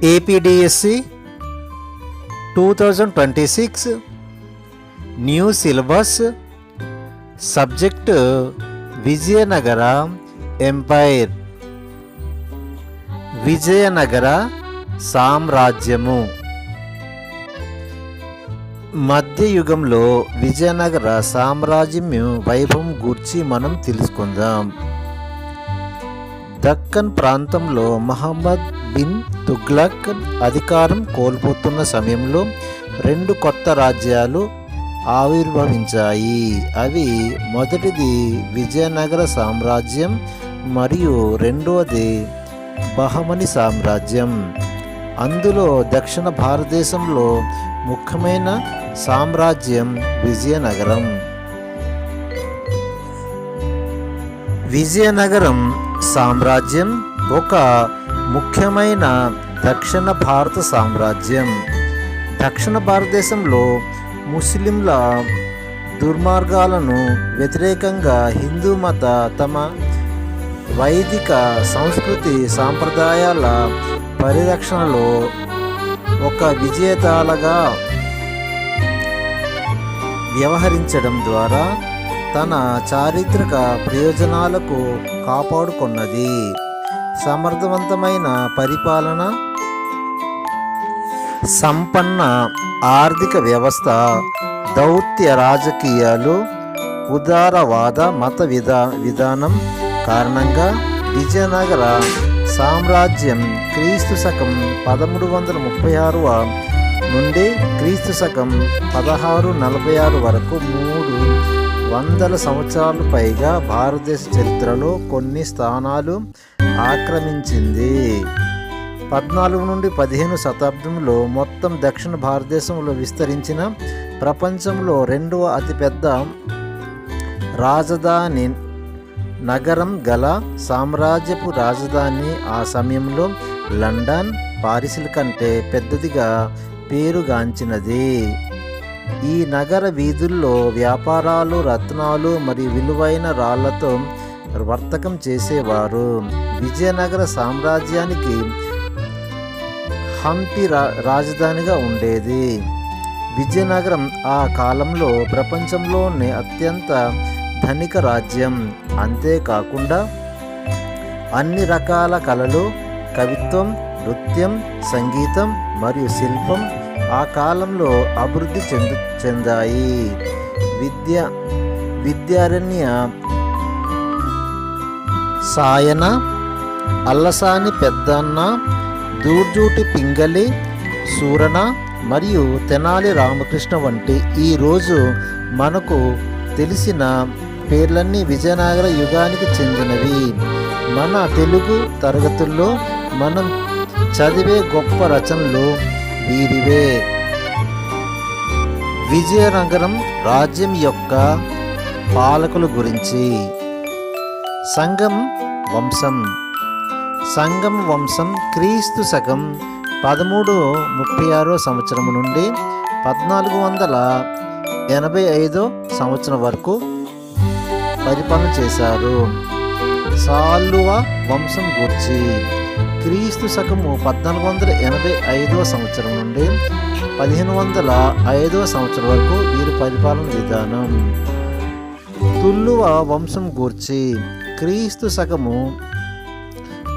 APDSC 2026 new syllabus subject Vijayanagara empire, Vijayanagara సామ్రాజ్యము. మధ్యయుగంలో విజయనగర సామ్రాజ్యం వైభవం గూర్చి మనం తెలుసుకుందాం. దక్కన్ ప్రాంతంలో మహమ్మద్ బిన్ తుగ్లక్ అధికారం కోల్పోతున్న సమయంలో 2 కొత్త రాజ్యాలు ఆవిర్భవించాయి. అవి మొదటిది విజయనగర సామ్రాజ్యం మరియు రెండవది బహమని సామ్రాజ్యం. అందులో దక్షిణ భారతదేశంలో ముఖ్యమైన సామ్రాజ్యం విజయనగరం. విజయనగరం సామ్రాజ్యం ఒక ముఖ్యమైన దక్షిణ భారత సామ్రాజ్యం. దక్షిణ భారతదేశంలో ముస్లింల దుర్మార్గాలను వ్యతిరేకంగా హిందూ మత తమ వైదిక సంస్కృతి సాంప్రదాయాల పరిరక్షణలో ఒక విజేతలుగా వ్యవహరించడం ద్వారా తన చారిత్రక ప్రయోజనాలకు కాపాడుకున్నది. సమర్థవంతమైన పరిపాలన, సంపన్న ఆర్థిక వ్యవస్థ, దౌత్య రాజకీయాలు, ఉదారవాద మత విధానం కారణంగా విజయనగర సామ్రాజ్యం క్రీస్తు శకం 1336 నుండి క్రీస్తు శకం 1646 వరకు 300 సంవత్సరాలు పైగా భారతదేశ చరిత్రలో కొన్ని స్థానాలు ఆక్రమించింది. 14 నుండి 15 శతాబ్దంలో మొత్తం దక్షిణ భారతదేశంలో విస్తరించిన ప్రపంచంలో 2వ అతిపెద్ద రాజధాని నగరం గల సామ్రాజ్యపు రాజధాని ఆ సమయంలో లండన్, పారిస్ల కంటే పెద్దదిగా పేరుగాంచినది. ఈ నగర వీధుల్లో వ్యాపారాలు, రత్నాలు మరియు విలువైన రాళ్లతో వర్తకం చేసేవారు. విజయనగర సామ్రాజ్యానికి హంపి రాజధానిగా ఉండేది. విజయనగరం ఆ కాలంలో ప్రపంచంలోనే అత్యంత ధనిక రాజ్యం. అంతేకాకుండా అన్ని రకాల కళలు, కవిత్వం, నృత్యం, సంగీతం మరియు శిల్పం ఆ కాలంలో అభివృద్ధి చెందాయి. విద్యారణ్య, సాయన, అల్లసాని పెద్దన్న, దూర్జూటి పింగళి, సూరణ మరియు తెనాలి రామకృష్ణ వంటి ఈరోజు మనకు తెలిసిన పేర్లన్నీ విజయనగర యుగానికి చెందినవి. మన తెలుగు తరగతుల్లో మనం చదివే గొప్ప రచనలు వీరివే. విజయనగరం రాజ్యం యొక్క పాలకుల గురించి. సంగం వంశం క్రీస్తు శకం 1336 సంవత్సరం నుండి 1485 సంవత్సరం వరకు పరిపాలన చేశారు. సాలువ వంశం గూర్చి. క్రీస్తు శకము 1485 సంవత్సరం నుండి 1505 సంవత్సరం వరకు వీరి పరిపాలన విధానం. తుళ్ళువ వంశం గూర్చి. క్రీస్తు శకము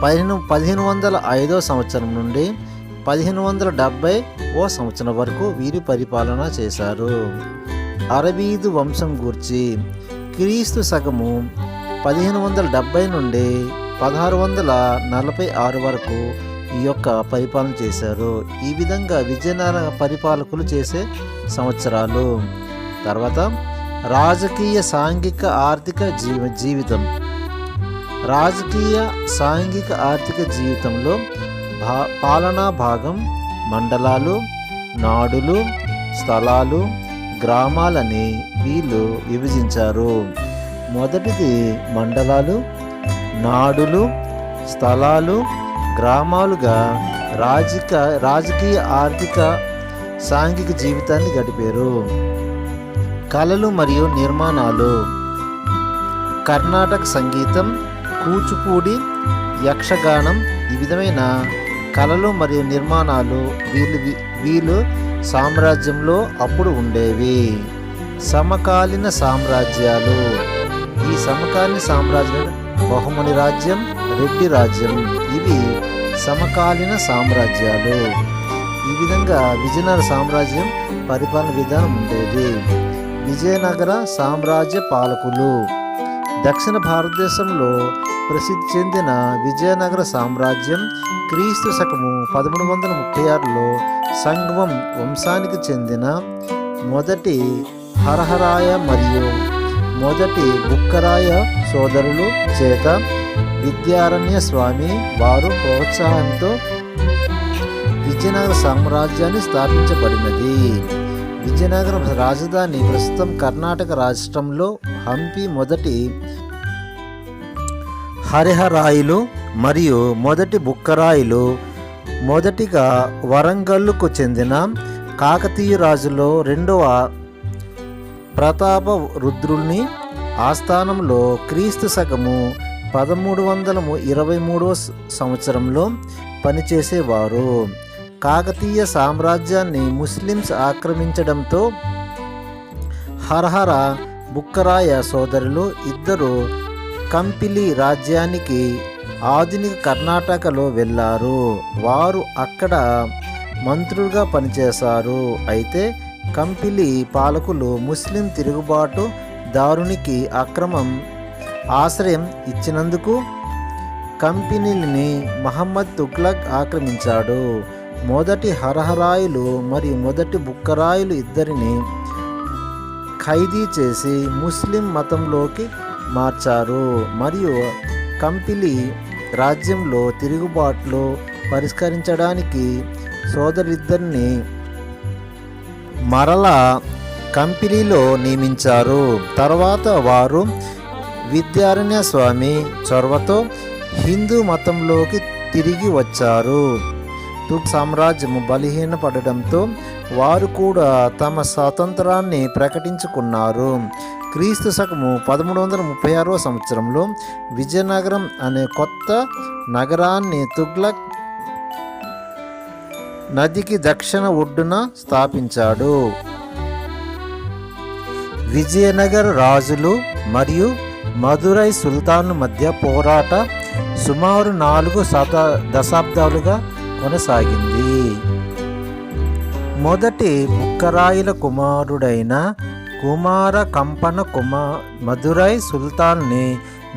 1505 సంవత్సరం నుండి 1570 సంవత్సరం వరకు వీరి పరిపాలన చేశారు. అరవీదు వంశం గూర్చి. క్రీస్తు శకము 1570 నుండి 1646 వరకు ఈ యొక్క పరిపాలన చేశారు. ఈ విధంగా విజయనగర పరిపాలకులు చేసే సంవత్సరాలు. తర్వాత రాజకీయ, సాంఘిక, ఆర్థిక జీవితం. రాజకీయ, సాంఘిక, ఆర్థిక జీవితంలో పాలనా భాగం మండలాలు, నాడులు, స్థలాలు, గ్రామాలని వీళ్ళు విభజించారు. మొదటిది మండలాలు, నాడులు, స్థలాలు, గ్రామాలుగా రాజకీయ, ఆర్థిక, సాంఘిక జీవితాన్ని గడిపారు. కళలు మరియు నిర్మాణాలు. కర్ణాటక సంగీతం, కూచిపూడి, యక్షగానం ఈ విధమైన కళలు మరియు నిర్మాణాలు వీళ్ళు సామ్రాజ్యంలో అప్పుడు ఉండేవి. సమకాలీన సామ్రాజ్యాలు. ఈ సమకాలీన సామ్రాజ్యాలు బహుమని రాజ్యం, రెడ్డి రాజ్యం, ఇవి సమకాలీన సామ్రాజ్యాలు. ఈ విధంగా విజయనగర సామ్రాజ్యం పరిపాలన విధానం ఉండేది. విజయనగర సామ్రాజ్య పాలకులు. దక్షిణ భారతదేశంలో ప్రసిద్ధి చెందిన విజయనగర సామ్రాజ్యం క్రీస్తు శకము 1336లో సంగమం వంశానికి చెందిన మొదటి హరహరాయ మరియు మొదటి బుక్కరాయ సోదరులు చేత విద్యారణ్య స్వామి వారు ప్రోత్సాహంతో విజయనగర సామ్రాజ్యాన్ని స్థాపించబడినది. విజయనగరం రాజధాని ప్రస్తుతం కర్ణాటక రాష్ట్రంలో హంపి. మొదటి హరిహరాయులు మరియు మొదటి బుక్కరాయులు మొదటిగా వరంగల్లుకు చెందిన కాకతీయ రాజులో రెండవ ప్రతాప రుద్రుని ఆస్థానంలో క్రీస్తు శకము 1323 సంవత్సరంలో పనిచేసేవారు. కాకతీయ సామ్రాజ్యాన్ని ముస్లిమ్స్ ఆక్రమించడంతో హరహర బుక్కరాయ సోదరులు ఇద్దరు కంపిలి రాజ్యానికి ఆధునిక కర్ణాటకలో వెళ్ళారు. వారు అక్కడ మంత్రులుగా పనిచేశారు. అయితే కంపిలి పాలకులు ముస్లిం తిరుగుబాటు దారునికి అక్రమం ఆశ్రయం ఇచ్చినందుకు కంపెనీని మహమ్మద్ తుగ్లక్ ఆక్రమించాడు. మొదటి హరహరాయులు మరియు మొదటి బుక్కరాయులు ఇద్దరిని ఖైదీ చేసి ముస్లిం మతంలోకి మార్చారు మరియు కంపిలి రాజ్యంలో తిరుగుబాట్లు పరిష్కరించడానికి సోదరులిద్దరిని మరలా కంపిలిలో నియమించారు. తర్వాత వారు విద్యారణ్య స్వామి చొరవతో హిందూ మతంలోకి తిరిగి వచ్చారు. తుగ్ సామ్రాజ్యము బలహీనపడడంతో వారు కూడా తమ స్వాతంత్రాన్ని ప్రకటించుకున్నారు. క్రీస్తు శకము 1336 సంవత్సరంలో విజయనగరం అనే కొత్త నగరాన్ని తుగ్లక్ నదికి దక్షిణ ఒడ్డున స్థాపించాడు. విజయనగర రాజులు మరియు మదురై సుల్తాను మధ్య పోరాట సుమారు 4 దశాబ్దాలుగా కొనసాగింది. మొదటి బుక్కరాయుల కుమారుడైన కుమార కంపన మదురై సుల్తాన్ని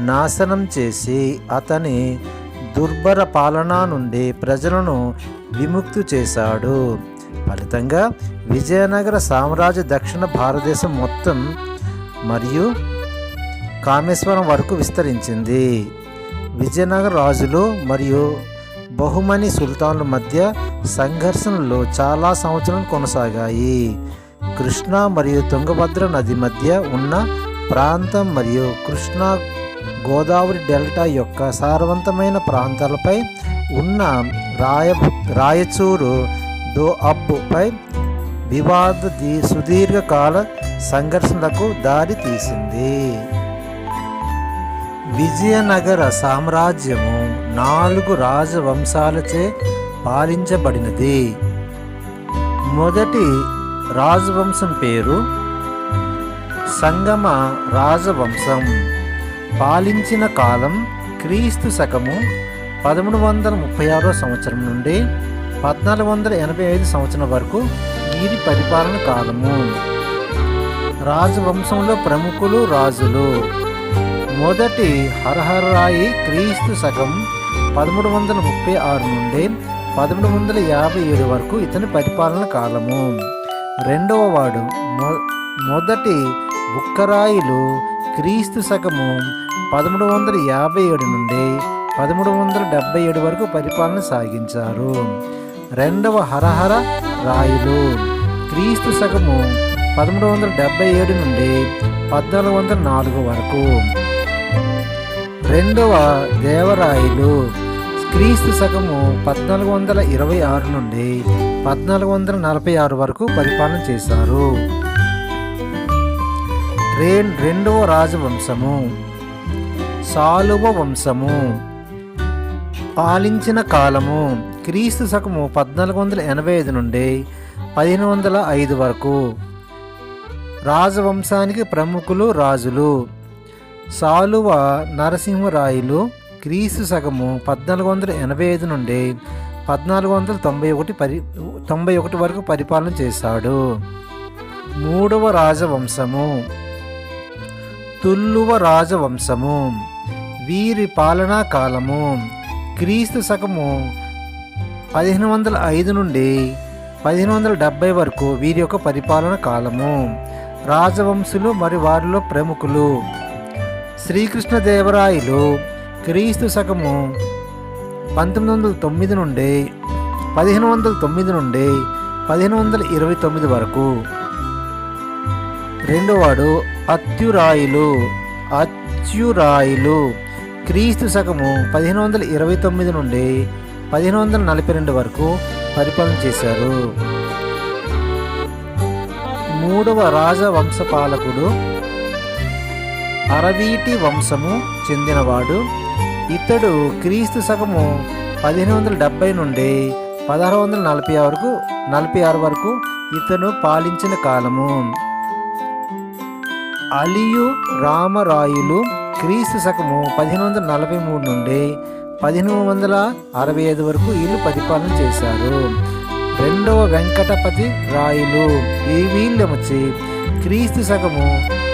నాశనం చేసి అతని దుర్భర పాలన నుండి ప్రజలను విముక్తి చేశాడు. ఫలితంగా విజయనగర సామ్రాజ్య దక్షిణ భారతదేశం మొత్తం మరియు కామేశ్వరం వరకు విస్తరించింది. విజయనగర రాజులు మరియు బహుమని సుల్తాన్ల మధ్య సంఘర్షణలు చాలా సంవత్సరాలు కొనసాగాయి. కృష్ణా మరియు తుంగభద్ర నది మధ్య ఉన్న ప్రాంతం మరియు కృష్ణా గోదావరి డెల్టా యొక్క సారవంతమైన ప్రాంతాలపై ఉన్న రాయచూరు దోఅబ్బుపై వివాద సుదీర్ఘకాల సంఘర్షణలకు దారి తీసింది. విజయనగర సామ్రాజ్యము 4 రాజవంశాలచే పాలించబడినది. మొదటి రాజవంశం పేరు సంగమ రాజవంశం. పాలించిన కాలం క్రీస్తు శకము 1336 సంవత్సరం నుండి 1485 సంవత్సరం వరకు వీరి పరిపాలన కాలము. రాజవంశంలో ప్రముఖులు రాజులు. మొదటి హరహరాయి క్రీస్తు శకం 1336 నుండి 1357 వరకు ఇతని పరిపాలన కాలము. రెండవ వాడు మొదటి బుక్కరాయులు క్రీస్తు శకము 1357 నుండి 1377 వరకు పరిపాలన సాగించారు. రెండవ హరహర రాయులు క్రీస్తు శకము 1377 నుండి 1404 వరకు. రెండవ దేవరాయలు క్రీస్తు శకము 1426 నుండి 1446 వరకు పరిపాలన చేశారు. రెండవ రాజవంశము సాలువ వంశము పాలించిన కాలము క్రీస్తు శకము 1485 నుండి 1505 వరకు. రాజవంశానికి ప్రముఖులు రాజులు. సాలువ నరసింహరాయలు క్రీస్తు శకము 1485 నుండి 1491 వరకు పరిపాలన చేశాడు. మూడవ రాజవంశము తుల్లువ రాజవంశము. వీరి పాలనా కాలము క్రీస్తు శకము 1505 నుండి 1570 వరకు వీరి యొక్క పరిపాలన కాలము. రాజవంశులు మరియు వారిలో ప్రముఖులు. శ్రీకృష్ణదేవరాయలు క్రీస్తు శకము 1509 నుండి 1529 వరకు. రెండోవాడు అత్యురాయులు క్రీస్తు శకము 1529 నుండి 1542 వరకు పరిపాలన చేశారు. మూడవ రాజవంశపాలకుడు అరవీటి వంశము చెందినవాడు. ఇతడు క్రీస్తు శకము 1570 నుండి 1646 వరకు ఇతను పాలించిన కాలము. అలియు రామరాయులు క్రీస్తు శకము 1543 నుండి 1565 వరకు వీళ్ళు పరిపాలన చేశారు. రెండవ వెంకటపతి రాయులు వీళ్ళు వచ్చి క్రీస్తు శకము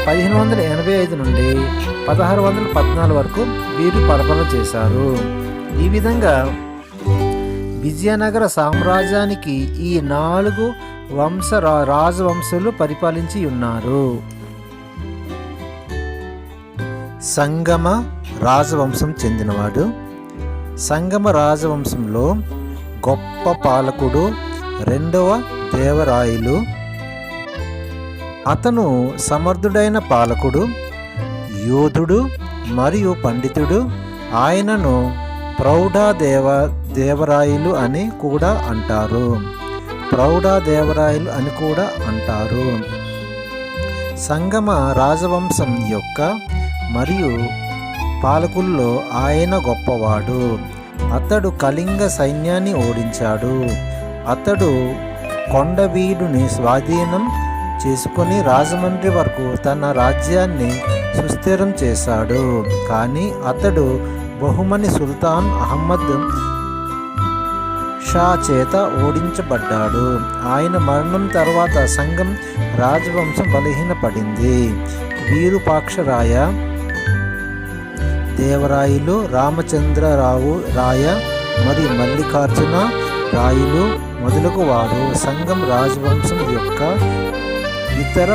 1585 నుండి 1614 వరకు వీరు పరిపాలన చేశారు. ఈ విధంగా విజయనగర సామ్రాజ్యానికి ఈ 4 రాజవంశులు పరిపాలించి ఉన్నారు. సంగమ రాజవంశం చెందినవాడు. సంగమ రాజవంశంలో గొప్ప పాలకుడు రెండవ దేవరాయలు. అతను సమర్థుడైన పాలకుడు, యోధుడు మరియు పండితుడు. ఆయనను దేవరాయలు అని కూడా అంటారు. సంగమ రాజవంశం యొక్క మరియు పాలకుల్లో ఆయన గొప్పవాడు. అతడు కళింగ సైన్యాన్ని ఓడించాడు. అతడు కొండవీడుని స్వాధీనం చేసుకొని రాజమండ్రి వరకు తన రాజ్యాన్ని సుస్థిరం చేశాడు. కానీ అతడు బహుమని సుల్తాన్ అహ్మద్ షా చేత ఓడించబడ్డాడు. ఆయన మరణం తర్వాత సంగం రాజవంశం బలహీనపడింది. వీరుపాక్షరాయ దేవరాయలు, రామచంద్రరావు రాయ మరియు మల్లికార్జున రాయలు మొదలగు వారు సంగం రాజవంశం యొక్క ఇతర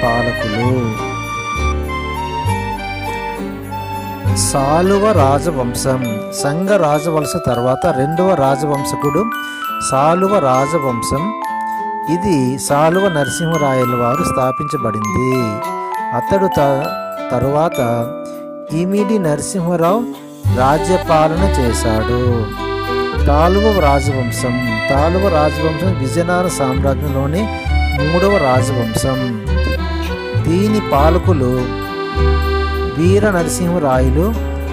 పాలకులు. సాలువ రాజవంశం సంగ రాజవలస తర్వాత రెండవ రాజవంశకుడు సాలువ రాజవంశం. ఇది సాలువ నరసింహరాయల వారు స్థాపించబడింది. అతడు తరువాత ఇమిడి నరసింహరావు రాజ్యపాలన చేశాడు. తాళువ రాజవంశం విజయనగర సామ్రాజ్యంలోని 3వ రాజవంశం. దీని పాలకులు వీర నరసింహరాయలు,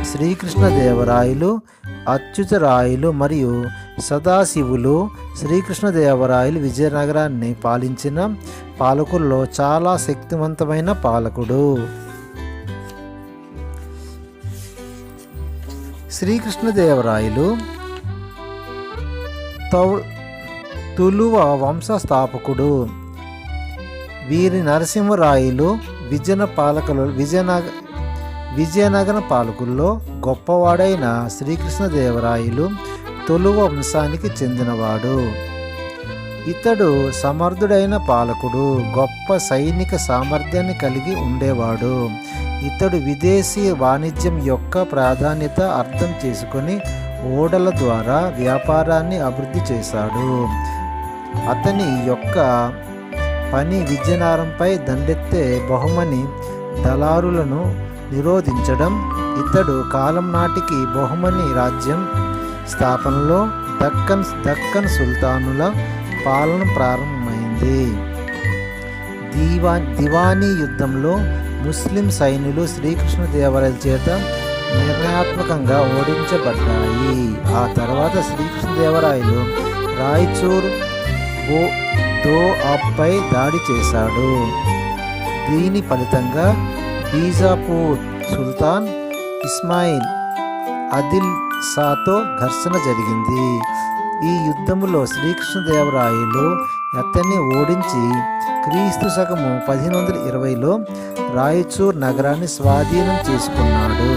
శ్రీకృష్ణదేవరాయలు, అచ్యుతరాయలు మరియు సదాశివులు. శ్రీకృష్ణదేవరాయలు విజయనగరాన్ని పాలించిన పాలకుల్లో చాలా శక్తివంతమైన పాలకుడు. శ్రీకృష్ణదేవరాయలు తులువ వంశస్థాపకుడు. వీరి నరసింహరాయలు విజయనగర పాలకుల్లో గొప్పవాడైన శ్రీకృష్ణదేవరాయలు తులువ వంశానికి చెందినవాడు. ఇతడు సమర్థుడైన పాలకుడు, గొప్ప సైనిక సామర్థ్యాన్ని కలిగి ఉండేవాడు. ఇతడు విదేశీ వాణిజ్యం యొక్క ప్రాధాన్యత అర్థం చేసుకొని ఓడల ద్వారా వ్యాపారాన్ని అభివృద్ధి చేశాడు. అతని యొక్క పని విజయనగరంపై దండెత్తే బహుమని దళారులను నిరోధించడం. ఇతడు కాలం నాటికి బహుమని రాజ్యం స్థాపనలో దక్కన్ సుల్తానుల పాలన ప్రారంభమైంది. దివానీ యుద్ధంలో ముస్లిం సైన్యులు శ్రీకృష్ణదేవరాయల చేత నిర్ణయాత్మకంగా ఓడించబడ్డాయి. ఆ తర్వాత శ్రీకృష్ణదేవరాయలు రాయచూర్ దోఆబ్పై దాడి చేశాడు. దీని ఫలితంగా బీజాపూర్ సుల్తాన్ ఇస్మాయిల్ ఆదిల్ షాతో ఘర్షణ జరిగింది. ఈ యుద్ధములో శ్రీకృష్ణదేవరాయలు అతన్ని ఓడించి క్రీస్తు శకము 1520లో రాయచూర్ నగరాన్ని స్వాధీనం చేసుకున్నాడు.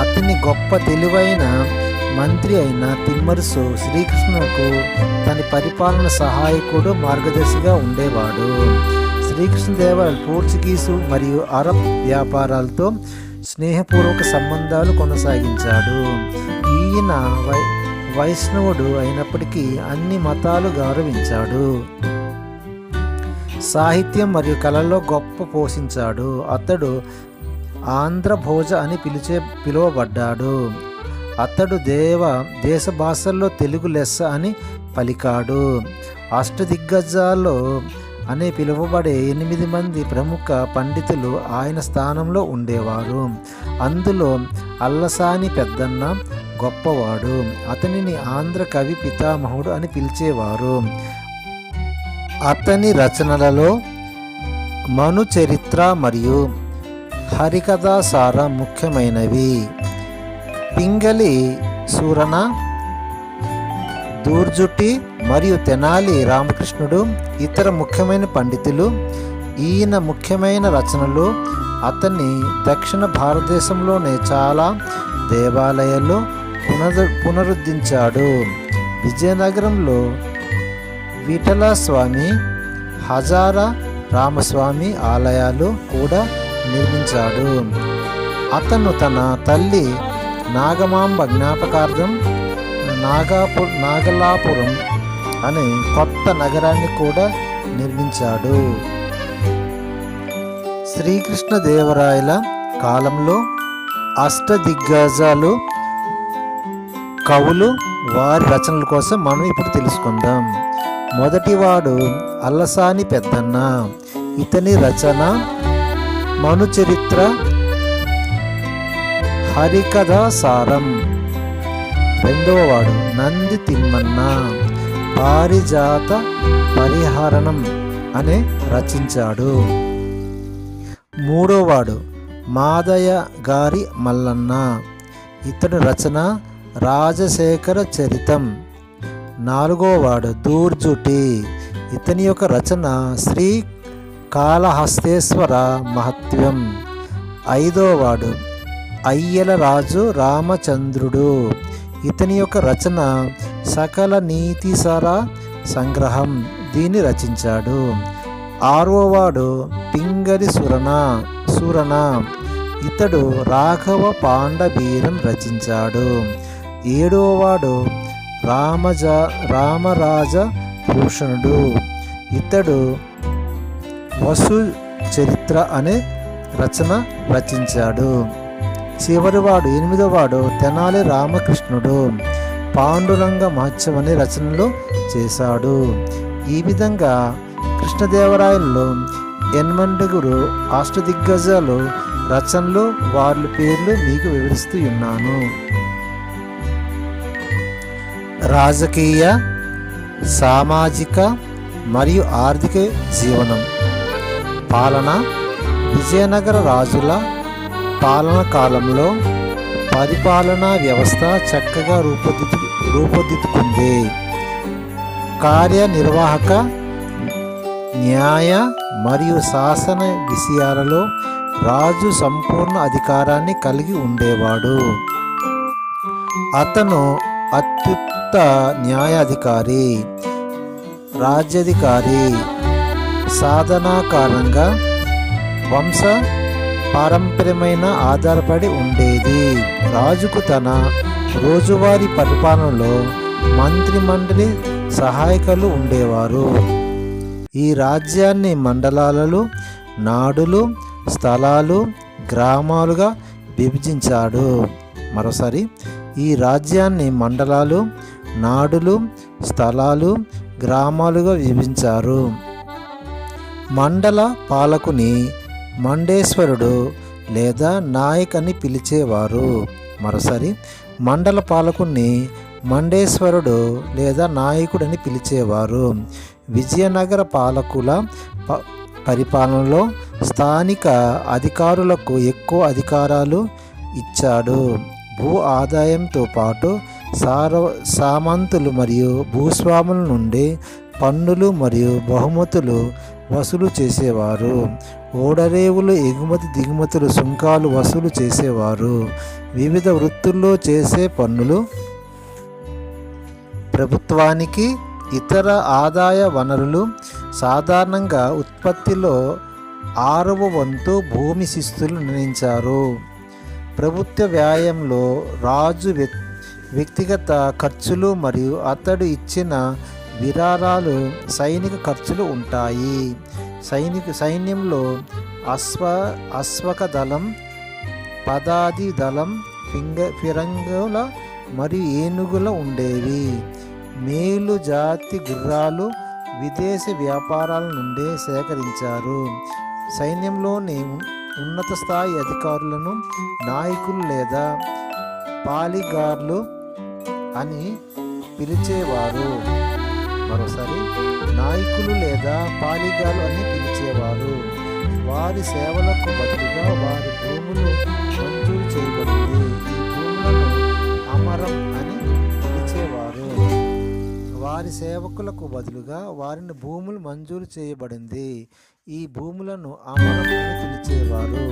అతని గొప్ప తెలివైన మంత్రి అయిన తిమ్మరుసు శ్రీకృష్ణుకు తన పరిపాలన సహాయకుడు, మార్గదర్శిగా ఉండేవాడు. శ్రీకృష్ణదేవరాయలు పోర్చుగీసు మరియు అరబ్ వ్యాపారాలతో స్నేహపూర్వక సంబంధాలు కొనసాగించాడు. ఈయన వైష్ణవుడు అయినప్పటికీ అన్ని మతాలు గౌరవించాడు. సాహిత్యం మరియు కళల్లో గొప్ప పోషించాడు. అతడు ఆంధ్రభోజ అని పిలువబడ్డాడు. అతడు దేశ భాషల్లో తెలుగు లెస్స అని పలికాడు. అష్టదిగ్గజాల్లో అని పిలువబడే 8 మంది ప్రముఖ పండితులు ఆయన స్థానంలో ఉండేవారు. అందులో అల్లసాని పెద్దన్న గొప్పవాడు. అతనిని ఆంధ్ర కవి పితామహుడు అని పిలిచేవారు. అతని రచనలలో మను చరిత్ర మరియు హరికథాసారం ముఖ్యమైనవి. పింగళి సూరన, దూర్జుటి మరియు తెనాలి రామకృష్ణుడు ఇతర ముఖ్యమైన పండితులు. ఈయన ముఖ్యమైన రచనలు అతన్ని దక్షిణ భారతదేశంలోనే చాలా దేవాలయాల్లో పునరుద్ధరించాడు. విజయనగరంలో విఠలస్వామి, హజారా రామస్వామి ఆలయాలు కూడా నిర్మించాడు. అతను తన తల్లి నాగమాంబ జ్ఞాపకార్థం నాగలాపురం అనే కొత్త నగరాన్ని కూడా నిర్మించాడు. శ్రీకృష్ణదేవరాయల కాలంలో అష్టదిగ్గజాలు కవులు వారి రచనల కోసం మనం ఇప్పుడు తెలుసుకుందాం. మొదటివాడు అల్లసాని పెద్దన్న. ఇతని రచన మను చరిత్ర, హరికథాసారం. రెండవవాడు నంది తిమ్మన్న పారిజాత పరిహరణం అనే రచించాడు. మూడోవాడు మాదయ్య గారి మల్లన్న. ఇతని రచన రాజశేఖర చరితం. నాలుగోవాడు దూర్జుటి. ఇతని యొక్క రచన శ్రీ కాళహస్తేశ్వర మహత్యం. ఐదోవాడు అయ్యల రాజు రామచంద్రుడు. ఇతని యొక్క రచన సకల నీతిసార సంగ్రహం. దీన్ని రచించాడు. ఆరోవాడు పింగళి సూరన. ఇతడు రాఘవ పాండవీరం రచించాడు. ఏడోవాడు రామరాజ భూషణుడు. ఇతడు వసు చరిత్ర అనే రచన రచించాడు. చివరివాడు ఎనిమిదోవాడు తెనాలి రామకృష్ణుడు పాండురంగ మహత్యం అనే రచనలు చేశాడు. ఈ విధంగా కృష్ణదేవరాయలు 8 అష్టదిగ్గజాలు రచనలు వాళ్ళ పేర్లు మీకు వివరిస్తూ ఉన్నాను. రాజకీయ, సామాజిక మరియు ఆర్థిక జీవనం. పాలన. విజయనగర రాజుల పాలన కాలంలో పరిపాలనా వ్యవస్థ చక్కగా రూపుదిద్దుకుంది. కార్యనిర్వాహక, న్యాయ మరియు శాసన విషయాలలో రాజు సంపూర్ణ అధికారాన్ని కలిగి ఉండేవాడు. అతను అత్యున్నత న్యాయాధికారి, రాజ్యాధికారి. సాధనాకారంగా వంశ పారంపర్యమైన ఆధారపడి ఉండేది. రాజుకు తన రోజువారీ పరిపాలనలో మంత్రిమండలి సహాయకులు ఉండేవారు. ఈ రాజ్యాన్ని మండలాలు, నాడులు, స్థలాలు, గ్రామాలుగా విభజించాడు. మరోసారి ఈ రాజ్యాన్ని మండలాలు, నాడులు, స్థలాలు, గ్రామాలుగా విభజించారు. మండల పాలకుని మండేశ్వరుడు లేదా నాయక్ అని పిలిచేవారు. మరోసారి మండల పాలకుడిని మండేశ్వరుడు లేదా నాయకుడని పిలిచేవారు. విజయనగర పాలకుల పరిపాలనలో స్థానిక అధికారులకు ఎక్కువ అధికారాలు ఇచ్చాడు. భూ ఆదాయంతో పాటు సామంతులు మరియు భూస్వాముల నుండి పన్నులు మరియు బహుమతులు వసూలు చేసేవారు. ఓడరేవులు ఎగుమతి దిగుమతులు సుంకాలు వసూలు చేసేవారు. వివిధ వృత్తుల్లో చేసే పన్నులు ప్రభుత్వానికి ఇతర ఆదాయ వనరులు. సాధారణంగా ఉత్పత్తిలో 6వ వంతు భూమి శిస్తులు నిర్ణయించారు. ప్రభుత్వ వ్యయంలో రాజు వ్యక్తిగత ఖర్చులు మరియు అతడు ఇచ్చిన విరాళాలు సైనిక ఖర్చులు ఉంటాయి. సైన్యంలో అశ్వక దళం, పదాది దళం, ఫిరంగుల మరియు ఏనుగుల ఉండేవి. మేలు జాతి గుర్రాలు విదేశీ వ్యాపారాల నుండి సేకరించారు. సైన్యంలోని ఉన్నత స్థాయి అధికారులను నాయకులు లేదా పాలిగార్లు అని పిలిచేవారు. మరోసారి నాయకులు లేదా పాలిగాలు అని పిలిచేవారు. వారి సేవలకు బదులుగా వారి భూములు మంజూరు చేయబడింది. ఈ భూములను అమరం అని పిలిచేవారు. వారి సేవకులకు బదులుగా వారిని భూములు మంజూరు చేయబడింది. ఈ భూములను అమరం అని పిలిచేవారు.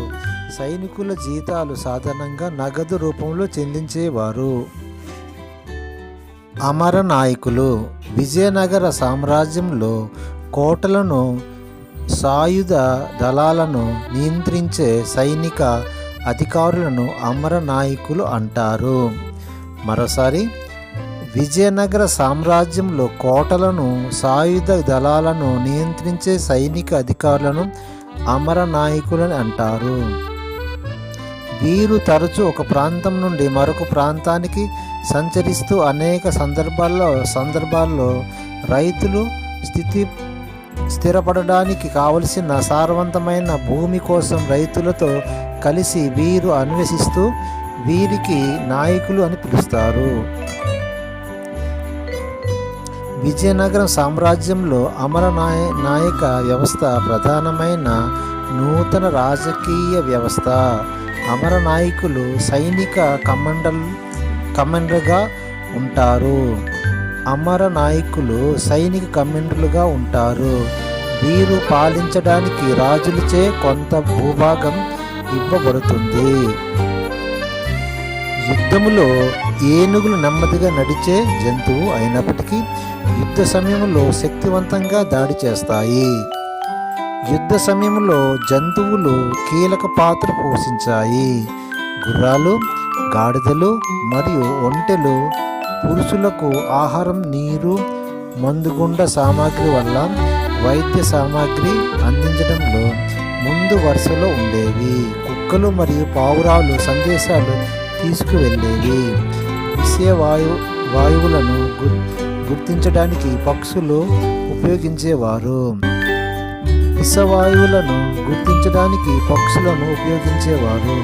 సైనికుల జీతాలు సాధారణంగా నగదు రూపంలో చెల్లించేవారు. అమర నాయకులు విజయనగర సామ్రాజ్యంలో కోటలను, సాయుధ దళాలను నియంత్రించే సైనిక అధికారులను అమర నాయకులు అంటారు. మరోసారి విజయనగర సామ్రాజ్యంలో కోటలను, సాయుధ దళాలను నియంత్రించే సైనిక అధికారులను అమర నాయకులని అంటారు. వీరు తరచూ ఒక ప్రాంతం నుండి మరొక ప్రాంతానికి సంచరిస్తూ అనేక సందర్భాల్లో రైతులు స్థిరపడడానికి కావలసిన సారవంతమైన భూమి కోసం రైతులతో కలిసి వీరు అన్వేషిస్తూ వీరికి నాయకులు అని పిలుస్తారు. విజయనగరం సామ్రాజ్యంలో అమర నాయక వ్యవస్థ ప్రధానమైన నూతన రాజకీయ వ్యవస్థ. అమర నాయకులు సైనిక కమాండర్గా ఉంటారు. అమర నాయకులు సైనిక కమాండర్లుగా ఉంటారు. వీరు పాలించడానికి రాజులచే కొంత భూభాగం ఇవ్వబడుతుంది. యుద్ధములో ఏనుగులు నెమ్మదిగా నడిచే జంతువు అయినప్పటికీ యుద్ధ సమయంలో శక్తివంతంగా దాడి చేస్తాయి. యుద్ధ సమయంలో జంతువులు కీలక పాత్ర పోషించాయి. గుర్రాలు, గాడిదలు మరియు ఒంటెలు పురుషులకు ఆహారం, నీరు, మందుగుండ సామాగ్రి వల్ల వైద్య సామాగ్రి అందించడంలో ముందు వరుసలో ఉండేవి. కుక్కలు మరియు పావురాలు సందేశాలు తీసుకువెళ్ళేవి. వాయువులను గుర్తించడానికి పక్షులు ఉపయోగించేవారు. విషవాయువులను గుర్తించడానికి పక్షులను ఉపయోగించేవారు.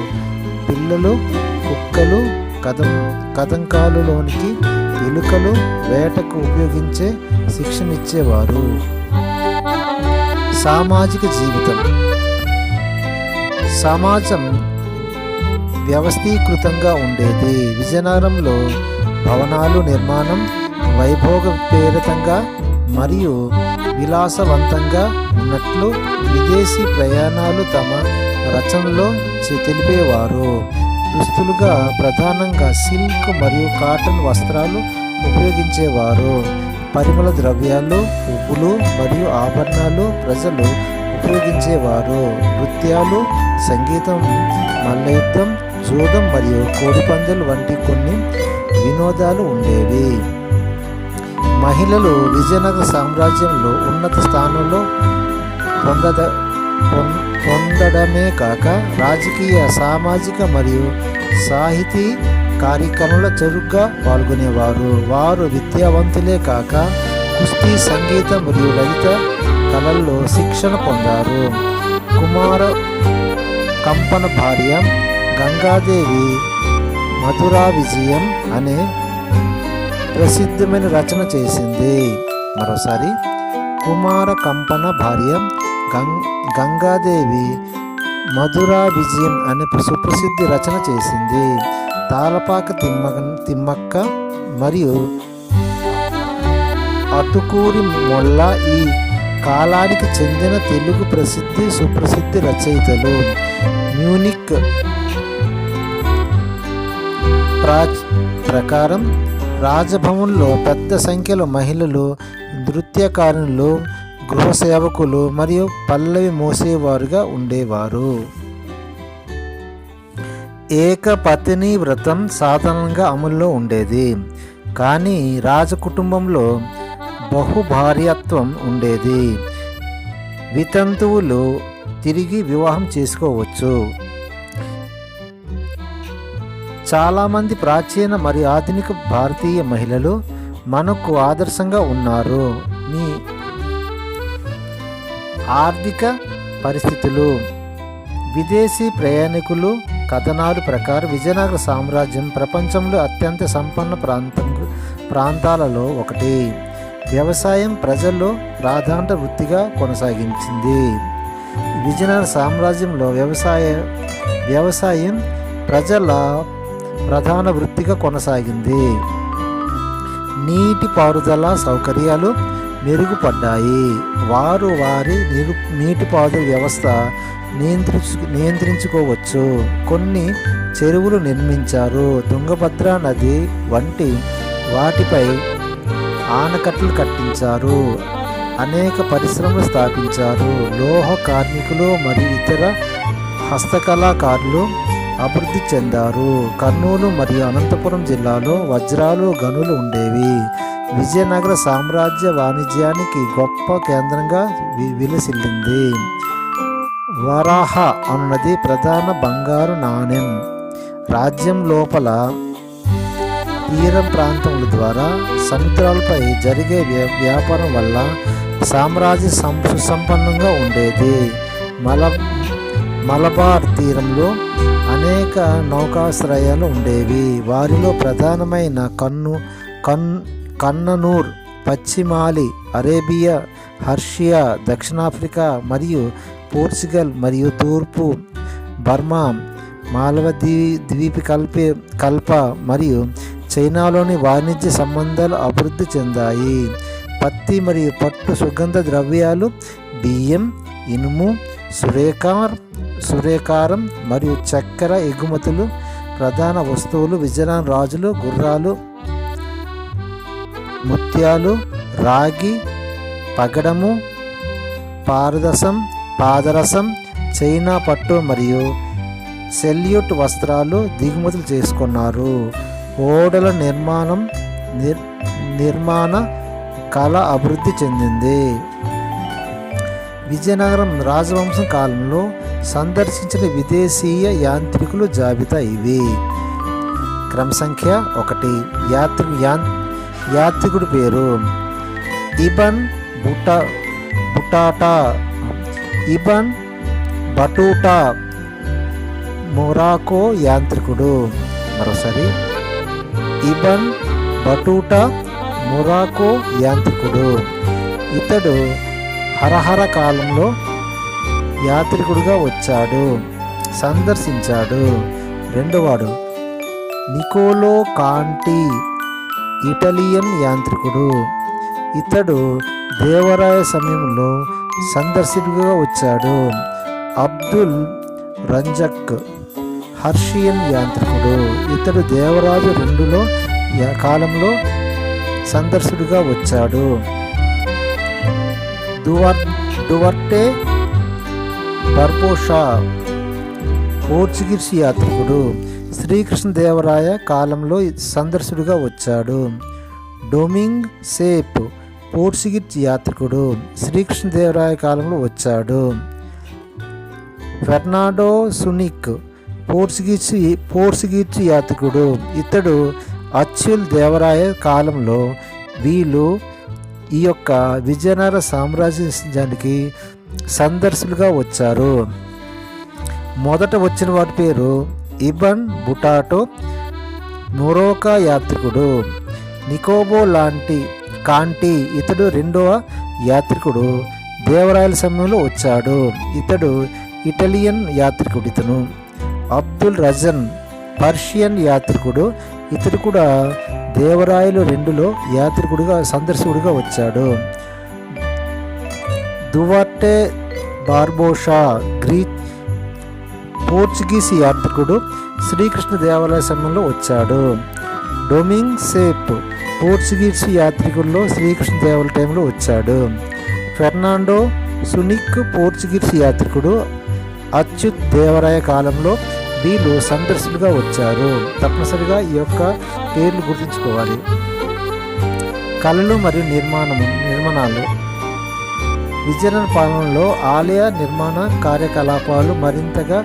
పిల్లలు, కుక్కలు, కదంకాలులోనికి ఎలుకలు వేటకు ఉపయోగించే శిక్షణ ఇచ్చేవారు. సామాజిక జీవితం. సమాజం వ్యవస్థీకృతంగా ఉండేది. విజయనగరంలో భవనాలు నిర్మాణం వైభోగపేరితంగా మరియు విలాసవంతంగా ఉన్నట్లు విదేశీ ప్రయాణాలు తమ రచనలో తెలిపేవారు. దుస్తులుగా ప్రధానంగా సిల్క్ మరియు కాటన్ వస్త్రాలు ఉపయోగించేవారు. పరిమళ ద్రవ్యాలు, పువ్వులు మరియు ఆభరణాలు ప్రజలు ఉపయోగించేవారు. నృత్యాలు, సంగీతం, మల్లయుద్ధం, జూదం మరియు కోడిపందాలు వంటి కొన్ని వినోదాలు ఉండేవి. మహిళలు విజయనగర సామ్రాజ్యంలో ఉన్నత స్థానంలో పొందడమే కాక రాజకీయ, సామాజిక మరియు సాహితీ కార్యక్రమంలో చురుగ్గా పాల్గొనేవారు. వారు విద్యావంతులే కాక కుస్తీ, సంగీత మరియు లలిత కళల్లో శిక్షణ పొందారు. కంపన భార్య గంగాదేవి మధురా విజయం అనే ప్రసిద్ధమైన రచన చేసింది. మరోసారి కుమార కంపన భార్య గంగాదేవి మధురా విజయం అనే సుప్రసిద్ధి రచన చేసింది. తాళపాక తిమ్మక్క మరియు అటుకూరి మొల్ల ఈ కాలానికి చెందిన తెలుగు సుప్రసిద్ధి రచయితలు. మ్యూనిక్ ప్రకారం రాజభవన్లో పెద్ద సంఖ్యలో మహిళలు, నృత్యకారులు, గృహ సేవకులు మరియు పల్లవి మోసేవారుగా ఉండేవారు. ఏకపత్ని వ్రతం సాధారణంగా అమల్లో ఉండేది, కానీ రాజకుటుంబంలో బహుభార్యత్వం ఉండేది. వితంతువులు తిరిగి వివాహం చేసుకోవచ్చు. చాలామంది ప్రాచీన మరియు ఆధునిక భారతీయ మహిళలు మనకు ఆదర్శంగా ఉన్నారు. మీ ఆర్థిక పరిస్థితులు. విదేశీ ప్రయాణికులు కథనాల ప్రకారం విజయనగర సామ్రాజ్యం ప్రపంచంలో అత్యంత సంపన్న ప్రాంతాలలో ఒకటి. వ్యవసాయం ప్రజల్లో ప్రాధాన్యత వృత్తిగా కొనసాగించింది. విజయనగర సామ్రాజ్యంలో వ్యవసాయం ప్రజల ప్రధాన వృత్తిగా కొనసాగింది. నీటిపారుదల సౌకర్యాలు మెరుగుపడ్డాయి. వారి నీటిపారుదల వ్యవస్థ నియంత్రించుకోవచ్చు. కొన్ని చెరువులు నిర్మించారు. తుంగభద్ర నది వంటి వాటిపై ఆనకట్టలు కట్టించారు. అనేక పరిశ్రమలు స్థాపించారు. లోహ కార్మికులు మరియు ఇతర హస్తకళాకారులు అభివృద్ధి చెందారు. కర్నూలు మరియు అనంతపురం జిల్లాలో వజ్రాలు గనులు ఉండేవి. విజయనగర సామ్రాజ్య వాణిజ్యానికి గొప్ప కేంద్రంగా విలసిల్లింది. వరాహ అన్నది ప్రధాన బంగారు నాణెం. రాజ్యం లోపల తీరం ప్రాంతముల ద్వారా సముద్రాలపై జరిగే వ్యాపారం వల్ల సామ్రాజ్య సుసంపన్నంగా ఉండేది. మలబార్ తీరంలో అనేక నౌకాశ్రయాలు ఉండేవి. వారిలో ప్రధానమైన కన్ననూర్, పశ్చిమాలి అరేబియా, హర్షియా, దక్షిణాఫ్రికా మరియు పోర్చుగల్ మరియు తూర్పు బర్మా, మాలదీపకల్ప మరియు చైనాలోని వాణిజ్య సంబంధాలు అభివృద్ధి చెందాయి. పత్తి మరియు పట్టు, సుగంధ ద్రవ్యాలు, బియ్యం, ఇనుము, సురేకారం మరియు చక్కెర ఎగుమతులు ప్రధాన వస్తువులు. విజయనగరం రాజులు గుర్రాలు, ముత్యాలు, రాగి, పగడము, పాదరసం, చైనా పట్టు మరియు సెల్యూట్ వస్త్రాలు దిగుమతులు చేసుకున్నారు. ఓడల నిర్మాణ కళ అభివృద్ధి చెందింది. విజయనగరం రాజవంశం కాలంలో సందర్శించిన విదేశీయ యాత్రికులు జాబితా ఇవి. క్రమసంఖ్య 1. యాత్రికుడి పేరు ఇబన్ బటూటా మొరాకో యాత్రికుడు. మరోసారి ఇబన్ బటూటా మొరాకో యాత్రికుడు. ఇతడు హరహర కాలంలో యాత్రికుడుగా సందర్శించాడు. రెండవవాడు నికోలో కాంటి, ఇటాలియన్ యాత్రికుడు. ఇతడు దేవరాయ సమయంలో సందర్శకుడిగా వచ్చాడు. అబ్దుల్ రంజక్, హర్షియన్ యాత్రికుడు. ఇతడు దేవరాజు 2లో కాలంలో సందర్శకుడిగా వచ్చాడు. డువర్టే బర్బోషా, పోర్చుగీస్ యాత్రికుడు. శ్రీకృష్ణదేవరాయ కాలంలో సందర్శకుడిగా వచ్చాడు. డొమింగ్ సేప్, పోర్చుగీస్ యాత్రికుడు. శ్రీకృష్ణదేవరాయ కాలంలో వచ్చాడు. ఫెర్నాండో సునిక్, పోర్చుగీస్ యాత్రికుడు. ఇతడు అచ్యుల్ దేవరాయ కాలంలో వీళ్ళు ఈ యొక్క విజయనగర సామ్రాజ్యానికి సందర్శకులుగా వచ్చారు. మొదట వచ్చిన వాటి పేరు ఇబన్ బుటాటో, మొరోకా యాత్రికుడు. నికోబో కాంటి ఇతడు రెండవ యాత్రికుడు దేవరాయల సమయంలో వచ్చాడు. ఇతడు ఇటాలియన్ యాత్రికుడు. ఇతను అబ్దుల్ రజన్ పర్షియన్ యాత్రికుడు. ఇతడు కూడా దేవరాయలు 2లో సందర్శకుడిగా వచ్చాడు. దువార్టే బార్బోషా పోర్చుగీస్ యాత్రికుడు శ్రీకృష్ణ దేవాలయ సమయంలో వచ్చాడు. డొమింగ్ సేప్ పోర్చుగీస్ యాత్రికుల్లో శ్రీకృష్ణ దేవాలయ టైంలో వచ్చాడు. ఫెర్నాండో సునిక్ పోర్చుగీస్ యాత్రికుడు అచ్యుత్ దేవరాయ కాలంలో వీళ్ళు సందర్శకులుగా వచ్చారు. తప్పనిసరిగా ఈ యొక్క పేర్లు గుర్తుంచుకోవాలి. కళలు మరియు నిర్మాణాలు విజయనగర పాలనలో ఆలయ నిర్మాణ కార్యకలాపాలు మరింతగా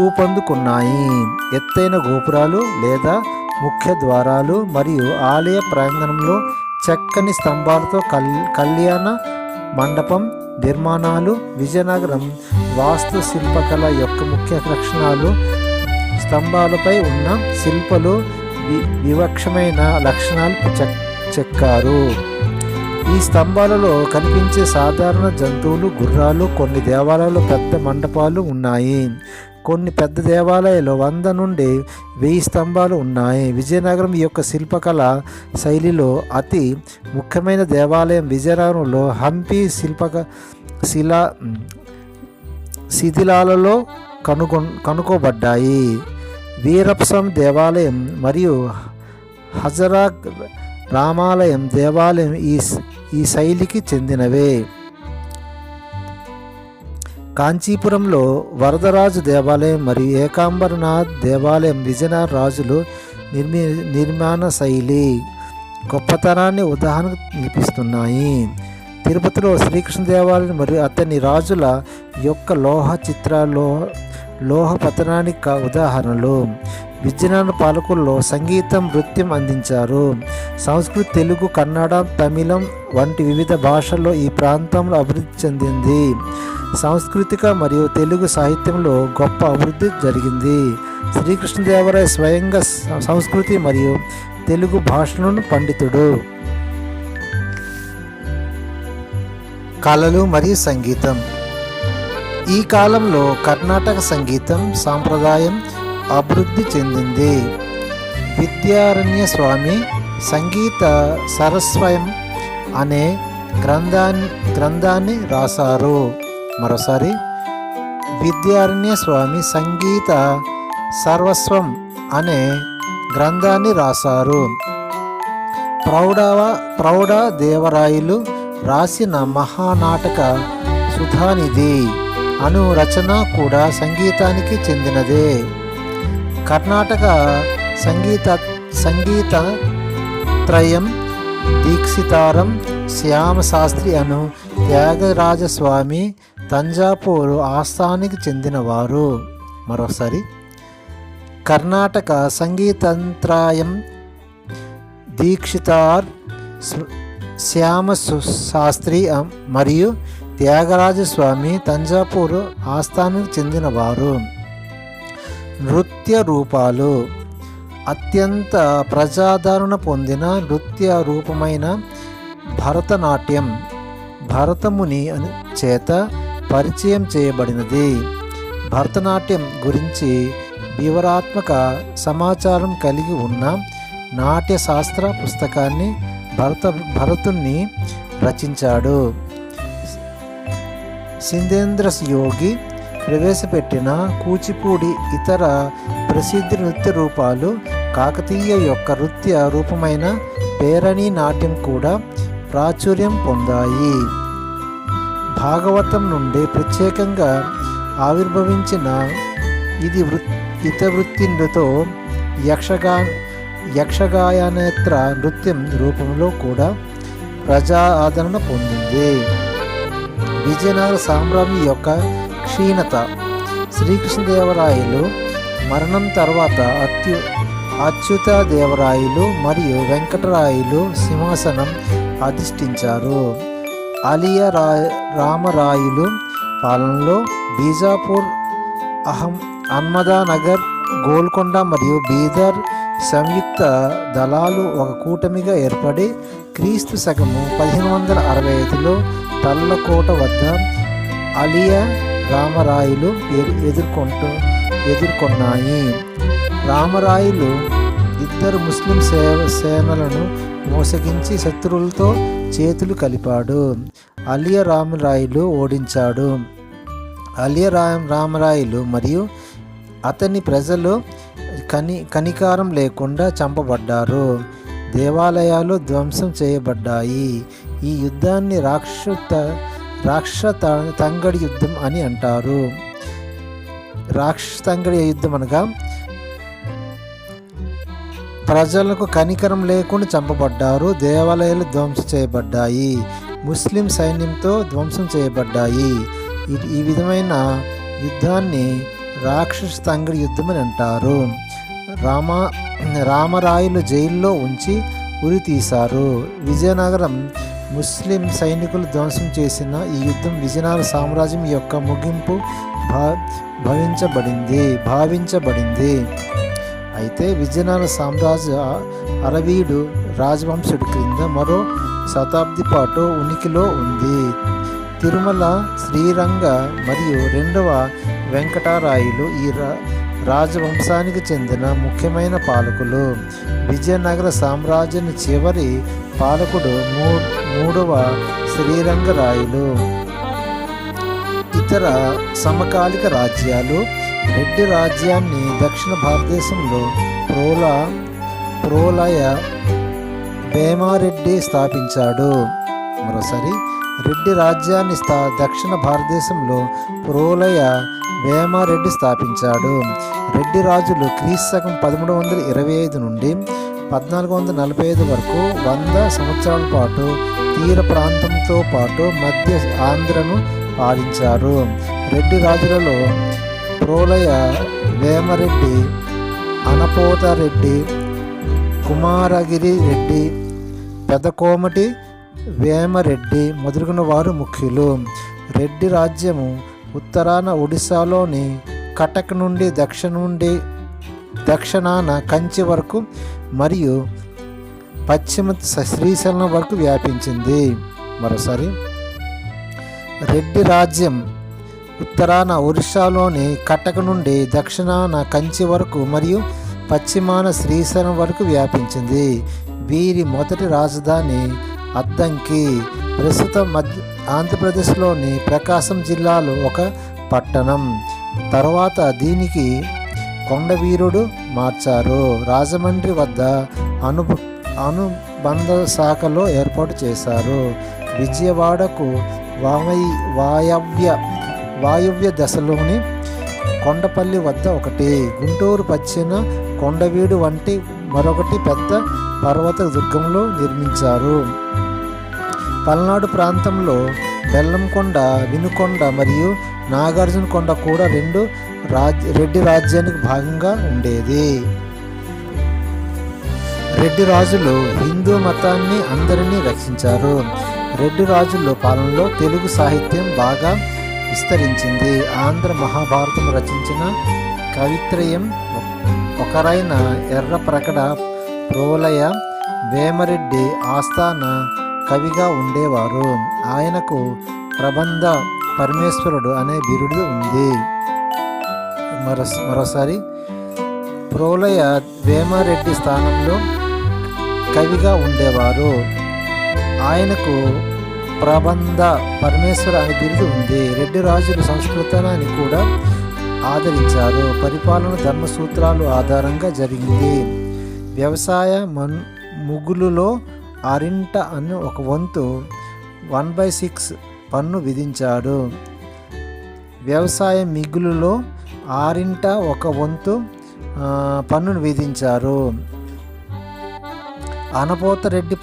ఊపందుకున్నాయి. ఎత్తైన గోపురాలు లేదా ముఖ్య ద్వారాలు మరియు ఆలయ ప్రాంగణంలో చక్కని స్తంభాలతో కళ్యాణ మండపం నిర్మాణాలు విజయనగరం వాస్తు శిల్పకళ యొక్క ముఖ్య లక్షణాలు. స్తంభాలపై ఉన్న శిల్పలు వివక్షమైన లక్షణాలు చెక్కారు. ఈ స్తంభాలలో కనిపించే సాధారణ జంతువులు, గుర్రాలు. కొన్ని దేవాలయాల్లో పెద్ద మండపాలు ఉన్నాయి. కొన్ని పెద్ద దేవాలయాల్లో 100 నుండి 1000 స్తంభాలు ఉన్నాయి. విజయనగరం యొక్క శిల్పకళ శైలిలో అతి ముఖ్యమైన దేవాలయం విజయనగరంలో హంపి శిథిలాలలో కనుకోబడ్డాయి. వీరప్పస్వామి దేవాలయం మరియు హజరా రామాలయం దేవాలయం ఈ శైలికి చెందినవే. కాంచీపురంలో వరదరాజు దేవాలయం మరియు ఏకాంబరనాథ్ దేవాలయం విజయనగర రాజులు నిర్మాణ శైలి గొప్పతనాన్ని ఉదాహరణకు నిలిపిస్తున్నాయి. తిరుపతిలో శ్రీకృష్ణ దేవాలయం మరియు అతని రాజుల యొక్క లోహ పతనానికి ఉదాహరణలు. విజయనగర పాలకుల్లో సంగీతం, నృత్యం అందించారు. సంస్కృతి తెలుగు, కన్నడ, తమిళం వంటి వివిధ భాషల్లో ఈ ప్రాంతంలో అభివృద్ధి చెందింది. సాంస్కృతిక మరియు తెలుగు సాహిత్యంలో గొప్ప అభివృద్ధి జరిగింది. శ్రీకృష్ణదేవరాయ స్వయంగా సంస్కృతి మరియు తెలుగు భాషలను పండితుడు. కళలు మరియు సంగీతం. ఈ కాలంలో కర్ణాటక సంగీతం సాంప్రదాయం అభివృద్ధి చెందింది. విద్యారణ్య స్వామి సంగీత సరస్వయం అనే గ్రంథాన్ని రాశారు. మరోసారి విద్యారణ్య స్వామి సంగీత సర్వస్వం అనే గ్రంథాన్ని రాశారు. ప్రౌఢ దేవరాయలు రాసిన మహానాటక సుధానిధి అను రచన కూడా సంగీతానికి చెందినదే. కర్ణాటక సంగీత త్రయం దీక్షితారం శ్యామశాస్త్రి అను త్యాగరాజస్వామి తంజాపూరు ఆస్థానానికి చెందినవారు. మరోసారి కర్ణాటక సంగీతంత్రాయం దీక్షితార్ శ్యామశాస్త్రి మరియు త్యాగరాజస్వామి తంజాపూరు ఆస్థానానికి చెందినవారు. నృత్య రూపాలు. అత్యంత ప్రజాదరణ పొందిన నృత్య రూపమైన భరతనాట్యం భరతముని చేత పరిచయం చేయబడినది. భరతనాట్యం గురించి వివరాత్మక సమాచారం కలిగి ఉన్న నాట్యశాస్త్ర పుస్తకాన్ని భరతుణ్ణి రచించాడు. సింధేంద్ర యోగి ప్రవేశపెట్టిన కూచిపూడి ఇతర ప్రసిద్ధ నృత్య రూపాలు కాకతీయ యొక్క నృత్య రూపమైన పేరణి నాట్యం కూడా ప్రాచుర్యం పొందాయి. భాగవతం నుండి ప్రత్యేకంగా ఆవిర్భవించిన ఇది ఇతవృత్తితో యక్షగాయనేత్ర నృత్యం రూపంలో కూడా ప్రజా ఆదరణ పొందింది. విజయనగర సామ్రాజ్యం యొక్క క్షీణత. శ్రీకృష్ణదేవరాయలు మరణం తర్వాత అచ్యుత దేవరాయలు మరియు వెంకటరాయలు సింహాసనం అధిష్ఠించారు. రామరాయలు పాలనలో బీజాపూర్, అహ్మదానగర్, గోల్కొండ మరియు బీదర్ సంయుక్త దళాలు ఒక కూటమిగా ఏర్పడి క్రీస్తు శకము 1565లో తల్లకోట వద్ద అలియా రామరాయలు ఎదుర్కొన్నాయి. రామరాయలు ఇద్దరు ముస్లిం సేనలను మోసగించి శత్రువులతో చేతులు కలిపాడు. అలియా రామరాయలు ఓడించాడు. అలియా రామరాయలు మరియు అతని ప్రజలు కనికారం లేకుండా చంపబడ్డారు. దేవాలయాలు ధ్వంసం చేయబడ్డాయి. ఈ యుద్ధాన్ని రాక్షస తంగడి యుద్ధం అని అంటారు. రాక్షస తంగడి యుద్ధం అనగా ప్రజలకు కనికరం లేకుండా చంపబడ్డారు. దేవాలయాలు ధ్వంసం చేయబడ్డాయి. ముస్లిం సైన్యంతో ధ్వంసం చేయబడ్డాయి. ఈ విధమైన యుద్ధాన్ని రాక్షస తంగడి యుద్ధం అని అంటారు. రామరాయలు జైల్లో ఉంచి ఉరి తీశారు. విజయనగరం ముస్లిం సైనికులు ధ్వంసం చేసిన ఈ యుద్ధం విజయనగర సామ్రాజ్యం యొక్క ముగింపు భావించబడింది. అయితే విజయనగర సామ్రాజ్య అరవీడు రాజవంశుడి క్రింద మరో శతాబ్ది పాటు ఉనికిలో ఉంది. తిరుమల, శ్రీరంగ మరియు రెండవ వెంకటరాయలు ఈ రాజవంశానికి చెందిన ముఖ్యమైన పాలకులు. విజయనగర సామ్రాజ్యం చివరి పాలకుడు మూడవ శ్రీరంగరాయలు. ఇతర సమకాలిక రాజ్యాలు. రెడ్డి రాజ్యాన్ని దక్షిణ భారతదేశంలో ప్రోలయ వేమారెడ్డి స్థాపించాడు. మరోసారి రెడ్డి రాజ్యాన్ని దక్షిణ భారతదేశంలో ప్రోలయ వేమారెడ్డి స్థాపించాడు. రెడ్డి రాజులు క్రీస్తు శకం 1325 నుండి 1445 వరకు 100 సంవత్సరాల పాటు తీర ప్రాంతంతో పాటు మధ్య ఆంధ్రను పాలించారు. రెడ్డి రాజులలో ప్రోలయ వేమరెడ్డి, అనపోత రెడ్డి, కుమారగిరి రెడ్డి, పెదకోమటి వేమరెడ్డి మొదలగున వారు ముఖ్యులు. రెడ్డి రాజ్యము ఉత్తరాన ఒడిశాలోని కటక్ నుండి దక్షిణాన కంచి వరకు మరియు పశ్చిమ శ్రీశైలం వరకు వ్యాపించింది. మరోసారి రెడ్డి రాజ్యం ఉత్తరాన ఒరిస్సాలోని కటక్ నుండి దక్షిణాన కంచి వరకు మరియు పశ్చిమాన శ్రీశైలం వరకు వ్యాపించింది. వీరి మొదటి రాజధాని అద్దంకి, ప్రస్తుతం ఆంధ్రప్రదేశ్లోని ప్రకాశం జిల్లాలో ఒక పట్టణం. తర్వాత దీనికి కొండవీరుడు మార్చారు. రాజమండ్రి వద్ద అనుబంధ శాఖలో ఏర్పాటు చేశారు. విజయవాడకు వాయవ్య దశలోని కొండపల్లి వద్ద ఒకటి, గుంటూరు పశ్చిమ కొండవీడు వంటి మరొకటి పెద్ద పర్వత దుర్గంలో నిర్మించారు. పల్నాడు ప్రాంతంలో బెల్లంకొండ, వినుకొండ మరియు నాగార్జున కొండ కూడా రెడ్డి రాజ్యానికి భాగంగా ఉండేది. రెడ్డి రాజులు హిందూ మతాన్ని అందరినీ రక్షించారు. రెడ్డి రాజుల పాలనలో తెలుగు సాహిత్యం బాగా విస్తరించింది. ఆంధ్ర మహాభారతం రచించిన కవిత్రయం ఒకరైన ఎర్రప్రకట ప్రోలయ వేమరెడ్డి ఆస్థాన కవిగా ఉండేవారు. ఆయనకు ప్రబంధ పరమేశ్వరుడు అనే బిరుదు ఉంది. మరోసారి ప్రోలయ వేమారెడ్డి స్థానంలో కవిగా ఉండేవారు. ఆయనకు ప్రబంధ పరమేశ్వర అనే బిరుదు ఉంది. రెడ్డి రాజులు సంస్కృతాన్ని కూడా ఆదరించారు. పరిపాలన ధర్మసూత్రాలు ఆధారంగా జరిగింది. వ్యవసాయ ముగులులో 6 అని ఒక వంతు 1/6 పన్ను విధించాడు. వ్యవసాయ మిగులులో 6 ఒక వంతు పన్నును విధించారు. అనపోతరెడ్డి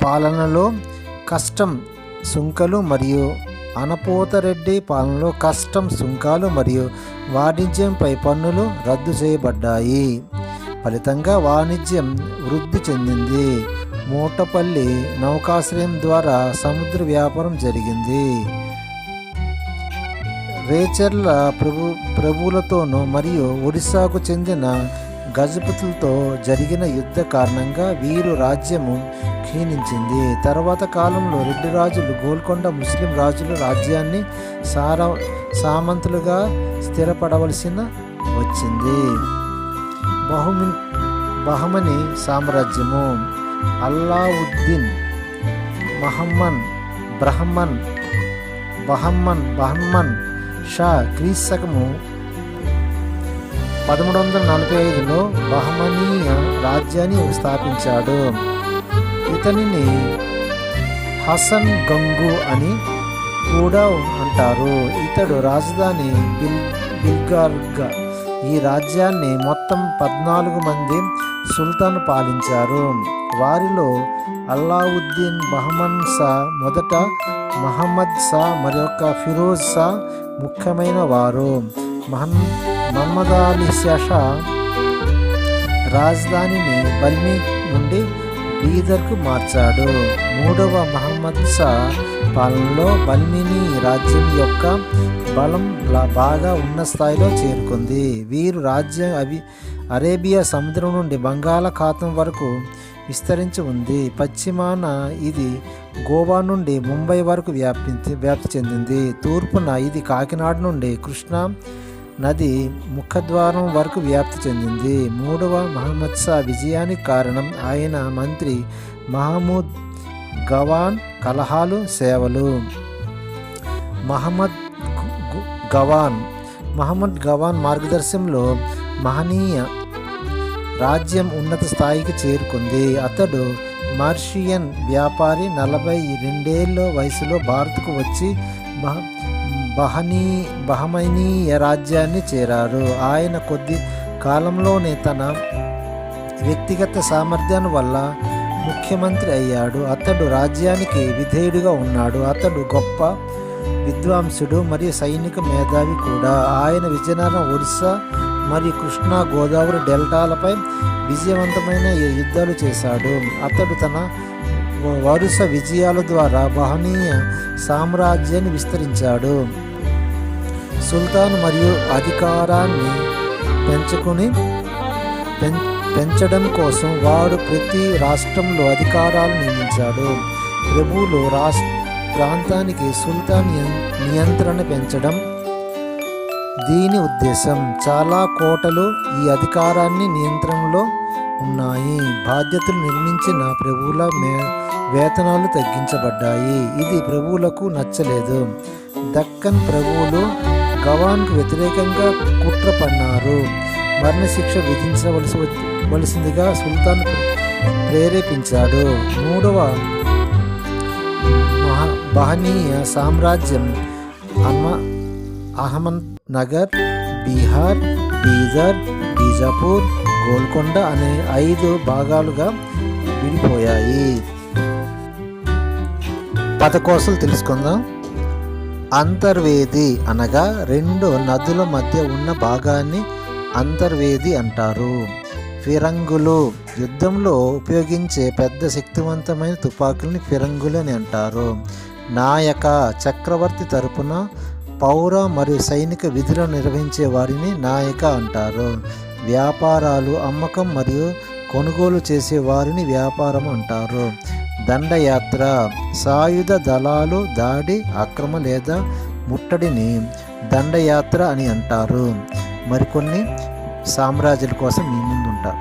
పాలనలో కస్టమ్ సుంకాలు మరియు అనపోతరెడ్డి పాలనలో కస్టమ్ సుంకాలు మరియు వాణిజ్యంపై పన్నులు రద్దు చేయబడ్డాయి. ఫలితంగా వాణిజ్యం వృద్ధి చెందింది. మూటపల్లి నౌకాశ్రయం ద్వారా సముద్ర వ్యాపారం జరిగింది. రేచర్ల ప్రభువులతోనూ మరియు ఒడిశాకు చెందిన గజపతులతో జరిగిన యుద్ధ కారణంగా వీరు రాజ్యము క్షీణించింది. తర్వాత కాలంలో రెడ్డి రాజులు గోల్కొండ ముస్లిం రాజుల రాజ్యాన్ని సామంతులుగా స్థిరపడవలసిన వచ్చింది. బహమనీ సామ్రాజ్యము అల్లావుద్దీన్ బహమన్ షా క్రీస్తకము 1345లో బహమనీయ రాజ్యాన్ని స్థాపించాడు. ఇతనిని హసన్ గంగు అని కూడా అంటారు. ఇతడు రాజధాని బిల్గార్గా. ఈ రాజ్యాన్ని మొత్తం 14 మంది సుల్తాన్ పాలించారు. వారిలో అల్లావుద్దీన్ బహమన్ షా మొదట, మహమ్మద్ షా మరొక ఫిరోజ్ షా ముఖ్యమైన వారు. మహమ్మద్ అలీ షా రాజధానిని బల్మి నుండి బీదర్కు మార్చాడు. మూడవ మహమ్మద్ షా పాలనలో బల్మిని రాజ్యం యొక్క బలం బాగా ఉన్న స్థాయిలో చేరుకుంది. వీరు రాజ్యం అరేబియా సముద్రం నుండి బంగాళాఖాతం వరకు విస్తరించి ఉంది. పశ్చిమాన ఇది గోవా నుండి ముంబై వరకు వ్యాప్తి చెందింది. తూర్పున ఇది కాకినాడ నుండి కృష్ణా నది ముఖద్వారం వరకు వ్యాప్తి చెందింది. మూడవ మహమ్మద్ షా విజయానికి కారణం ఆయన మంత్రి మహమూద్ గవాన్ కలహాలు సేవలు. మహమ్మద్ గవాన్ మార్గదర్శనంలో మహనీయ రాజ్యం ఉన్నత స్థాయికి చేరుకుంది. అతడు మర్షియన్ వ్యాపారి. 42 వయసులో భారత్కు వచ్చి బహమనీయ రాజ్యాన్ని చేరారు. ఆయన కొద్ది కాలంలోనే తన వ్యక్తిగత సామర్థ్యం వల్ల ముఖ్యమంత్రి అయ్యాడు. అతడు రాజ్యానికి విధేయుడిగా ఉన్నాడు. అతడు గొప్ప విద్వాంసుడు మరియు సైనిక మేధావి కూడా. ఆయన విజయనగరం, ఒడిశా మరియు కృష్ణా గోదావరి డెల్టాలపై విజయవంతమైన యుద్ధాలు చేశాడు. అతడు తన వరుస విజయాల ద్వారా బహమనీయ సామ్రాజ్యాన్ని విస్తరించాడు. సుల్తాన్ మరియు అధికారాన్ని పెంచడం కోసం వాడు ప్రతి రాష్ట్రంలో అధికారాలు నియమించాడు. ప్రభువులు ప్రాంతానికి సుల్తాన్ నియంత్రణ పెంచడం దీని ఉద్దేశం. చాలా కోటలు ఈ అధికారాన్ని నియంత్రణలో ఉన్నాయి. బాధ్యతలు నిర్మించిన ప్రభువుల వేతనాలు తగ్గించబడ్డాయి. ఇది ప్రభువులకు నచ్చలేదు. దక్కన్ ప్రభువులు గవాన్కు వ్యతిరేకంగా కుట్ర పన్నారు. మరణశిక్ష విధించవలసిందిగా సుల్తాన్ ప్రేరేపించాడు. మూడవ బహమనీయ సామ్రాజ్యం అహ్మద్ నగర్, బీహార్, బీదర్, బీజాపూర్, గోల్కొండ అనే 5 భాగాలుగా విడిపోయాయి. పదకోసలు తెలుసుకుందాం. అంతర్వేది అనగా 2 నదుల మధ్య ఉన్న భాగాన్ని అంతర్వేది అంటారు. ఫిరంగులు యుద్ధంలో ఉపయోగించే పెద్ద శక్తివంతమైన తుపాకుల్ని ఫిరంగులు అని అంటారు. నాయక చక్రవర్తి తరపున పౌర మరియు సైనిక విధులను నిర్వహించే వారిని నాయక అంటారు. వ్యాపారాలు అమ్మకం మరియు కొనుగోలు చేసే వారిని వ్యాపారం అంటారు. దండయాత్ర సాయుధ దళాలు దాడి, అక్రమ లేదా ముట్టడిని దండయాత్ర అని అంటారు. మరికొన్ని సామ్రాజ్యాల కోసం మీ ముందు ఉంటా.